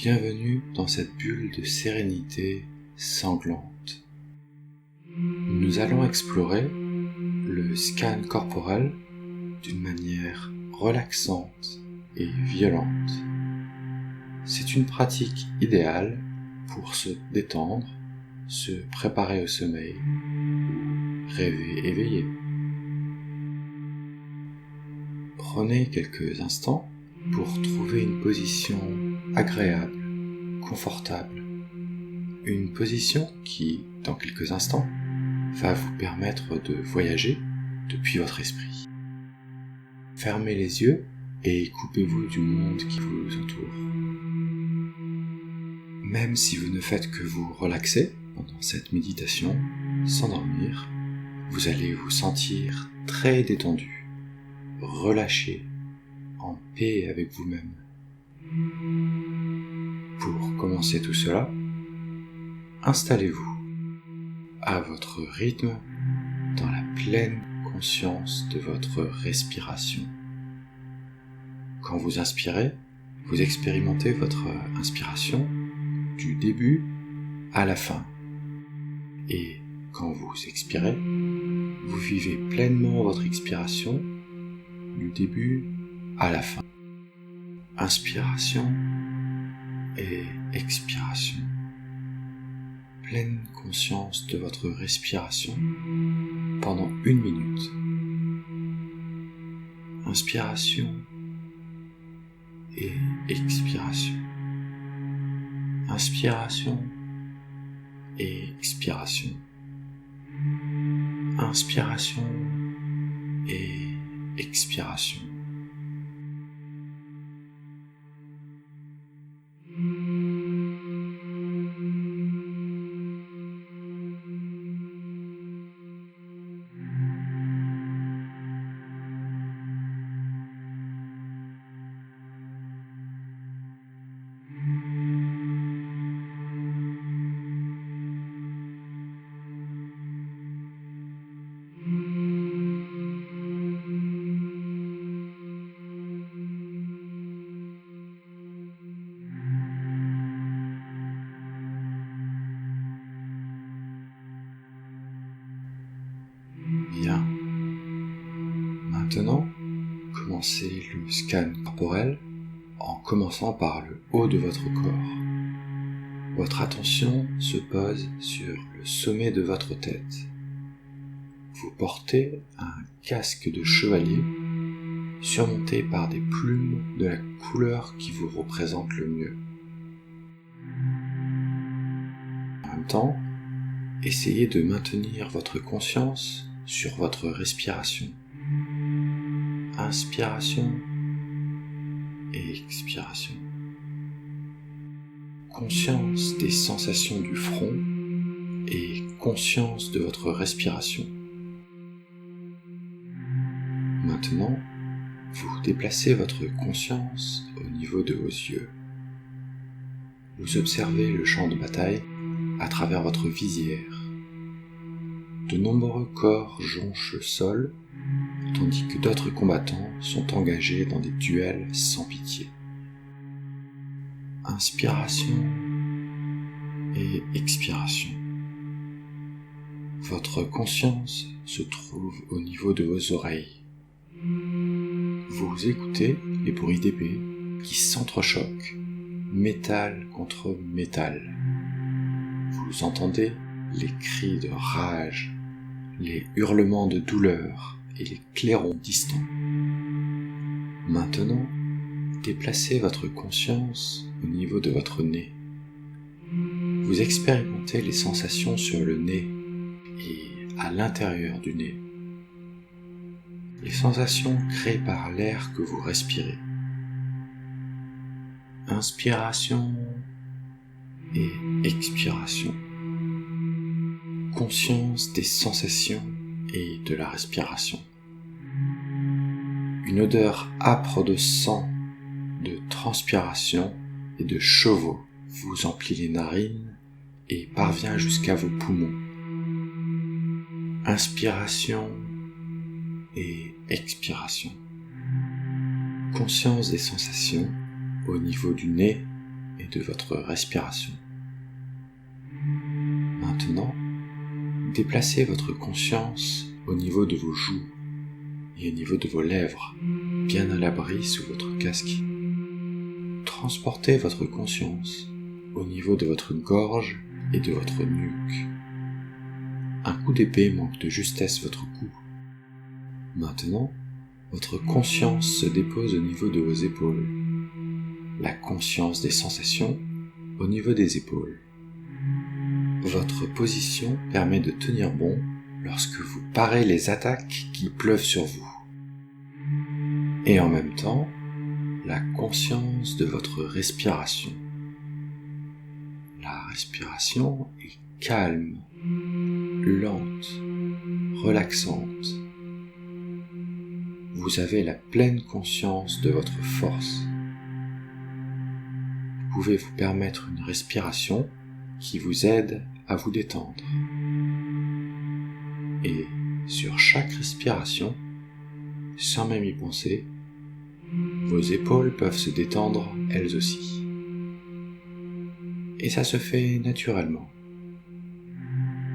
Bienvenue dans cette bulle de sérénité sanglante. Nous allons explorer le scan corporel d'une manière relaxante et violente. C'est une pratique idéale pour se détendre, se préparer au sommeil ou rêver éveillé. Prenez quelques instants pour trouver une position agréable, confortable. Une position qui, dans quelques instants, va vous permettre de voyager depuis votre esprit. Fermez les yeux et coupez-vous du monde qui vous entoure. Même si vous ne faites que vous relaxer pendant cette méditation, sans dormir, vous allez vous sentir très détendu, relâché, en paix avec vous-même. Pour commencer tout cela, installez-vous à votre rythme dans la pleine conscience de votre respiration. Quand vous inspirez, vous expérimentez votre inspiration du début à la fin. Et quand vous expirez, vous vivez pleinement votre expiration du début à la fin. Inspiration et expiration. Pleine conscience de votre respiration pendant 1 minute. Inspiration et expiration. Inspiration et expiration. Inspiration et expiration. Bien. Maintenant, commencez le scan corporel en commençant par le haut de votre corps. Votre attention se pose sur le sommet de votre tête. Vous portez un casque de chevalier surmonté par des plumes de la couleur qui vous représente le mieux. En même temps, essayez de maintenir votre conscience sur votre respiration. Inspiration et expiration. Conscience des sensations du front et conscience de votre respiration. Maintenant, vous déplacez votre conscience au niveau de vos yeux. Vous observez le champ de bataille à travers votre visière. De nombreux corps jonchent le sol, tandis que d'autres combattants sont engagés dans des duels sans pitié. Inspiration et expiration. Votre conscience se trouve au niveau de vos oreilles. Vous écoutez les bruits d'épées qui s'entrechoquent, métal contre métal. Vous entendez les cris de rage, les hurlements de douleur et les clairons distants. Maintenant, déplacez votre conscience au niveau de votre nez. Vous expérimentez les sensations sur le nez et à l'intérieur du nez. Les sensations créées par l'air que vous respirez. Inspiration et expiration. Conscience des sensations et de la respiration. Une odeur âpre de sang, de transpiration et de chevaux vous emplit les narines et parvient jusqu'à vos poumons. Inspiration et expiration. Conscience des sensations au niveau du nez et de votre respiration. Maintenant, déplacez votre conscience au niveau de vos joues et au niveau de vos lèvres, bien à l'abri sous votre casque. Transportez votre conscience au niveau de votre gorge et de votre nuque. Un coup d'épée manque de justesse votre cou. Maintenant, votre conscience se dépose au niveau de vos épaules. La conscience des sensations au niveau des épaules. Votre position permet de tenir bon lorsque vous parez les attaques qui pleuvent sur vous. Et en même temps, la conscience de votre respiration. La respiration est calme, lente, relaxante. Vous avez la pleine conscience de votre force. Vous pouvez vous permettre une respiration qui vous aide à vous détendre. Et sur chaque respiration, sans même y penser, vos épaules peuvent se détendre elles aussi. Et ça se fait naturellement.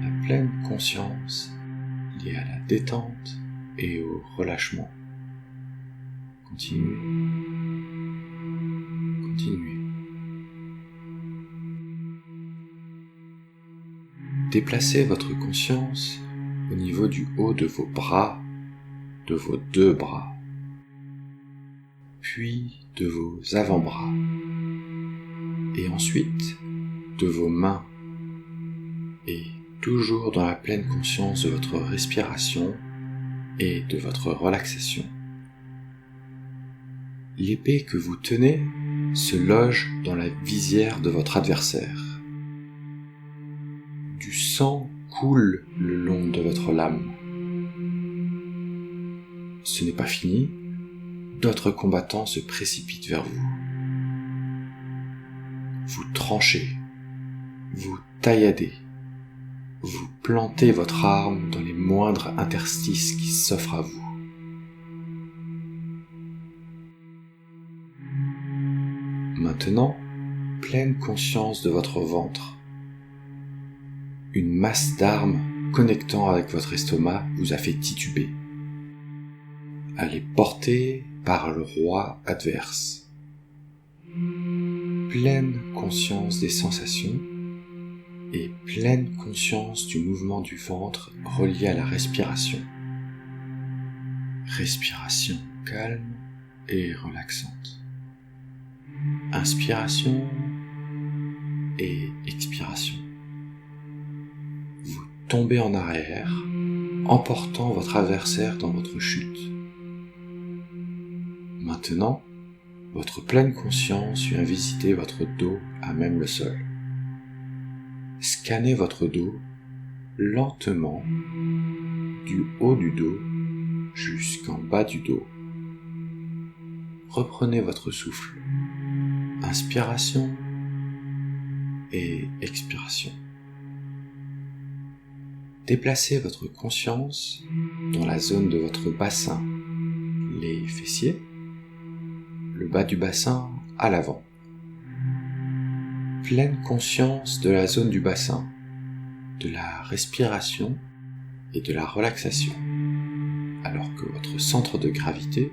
La pleine conscience liée à la détente et au relâchement. Continuez. Continuez. Déplacez votre conscience au niveau du haut de vos bras, de vos 2 bras, puis de vos avant-bras, et ensuite de vos mains, et toujours dans la pleine conscience de votre respiration et de votre relaxation. L'épée que vous tenez se loge dans la visière de votre adversaire. Du sang coule le long de votre lame. Ce n'est pas fini, d'autres combattants se précipitent vers vous. Vous tranchez, vous tailladez, vous plantez votre arme dans les moindres interstices qui s'offrent à vous. Maintenant, pleine conscience de votre ventre. Une masse d'armes connectant avec votre estomac vous a fait tituber. Elle est portée par le roi adverse. Pleine conscience des sensations et pleine conscience du mouvement du ventre relié à la respiration. Respiration calme et relaxante. Inspiration et expiration. Vous tombez en arrière, emportant votre adversaire dans votre chute. Maintenant, votre pleine conscience vient visiter votre dos à même le sol. Scannez votre dos lentement, du haut du dos jusqu'en bas du dos. Reprenez votre souffle. Inspiration et expiration. Déplacez votre conscience dans la zone de votre bassin, les fessiers, le bas du bassin à l'avant. Pleine conscience de la zone du bassin, de la respiration et de la relaxation, alors que votre centre de gravité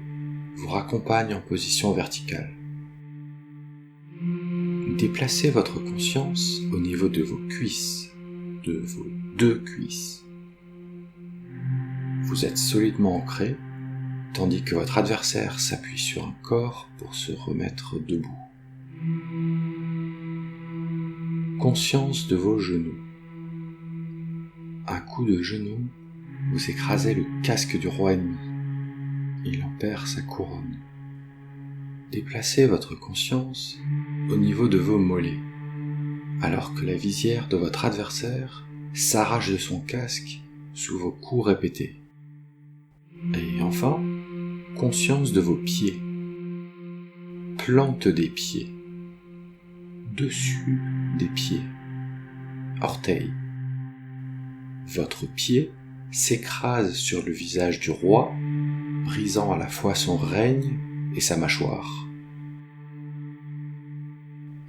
vous raccompagne en position verticale. Déplacez votre conscience au niveau de vos cuisses, de vos 2 cuisses. Vous êtes solidement ancré, tandis que votre adversaire s'appuie sur un corps pour se remettre debout. Conscience de vos genoux. Un coup de genou, vous écrasez le casque du roi ennemi. Il en perd sa couronne. Déplacez votre conscience au niveau de vos mollets, alors que la visière de votre adversaire s'arrache de son casque sous vos coups répétés. Et enfin, conscience de vos pieds. Plante des pieds. Dessus des pieds. Orteils. Votre pied s'écrase sur le visage du roi, brisant à la fois son règne et sa mâchoire.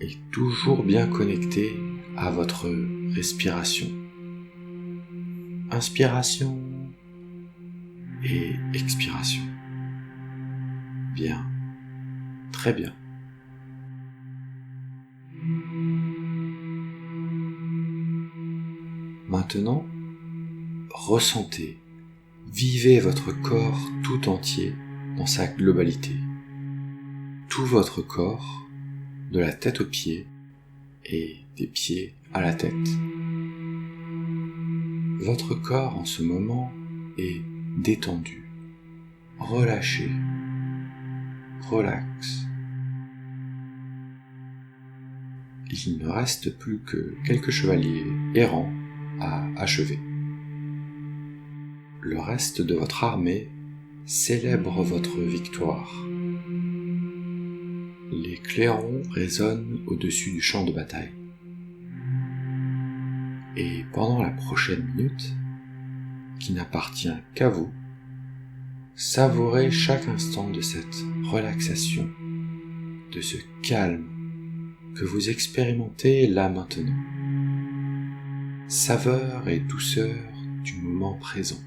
et toujours bien connecté à votre respiration. Inspiration et expiration. Bien, très bien. Maintenant, ressentez, vivez votre corps tout entier dans sa globalité. Tout votre corps, de la tête aux pieds et des pieds à la tête. Votre corps en ce moment est détendu, relâché, relax. Il ne reste plus que quelques chevaliers errants à achever. Le reste de votre armée célèbre votre victoire. Les clairons résonnent au-dessus du champ de bataille. Et pendant la prochaine minute, qui n'appartient qu'à vous, savourez chaque instant de cette relaxation, de ce calme que vous expérimentez là maintenant. Saveur et douceur du moment présent.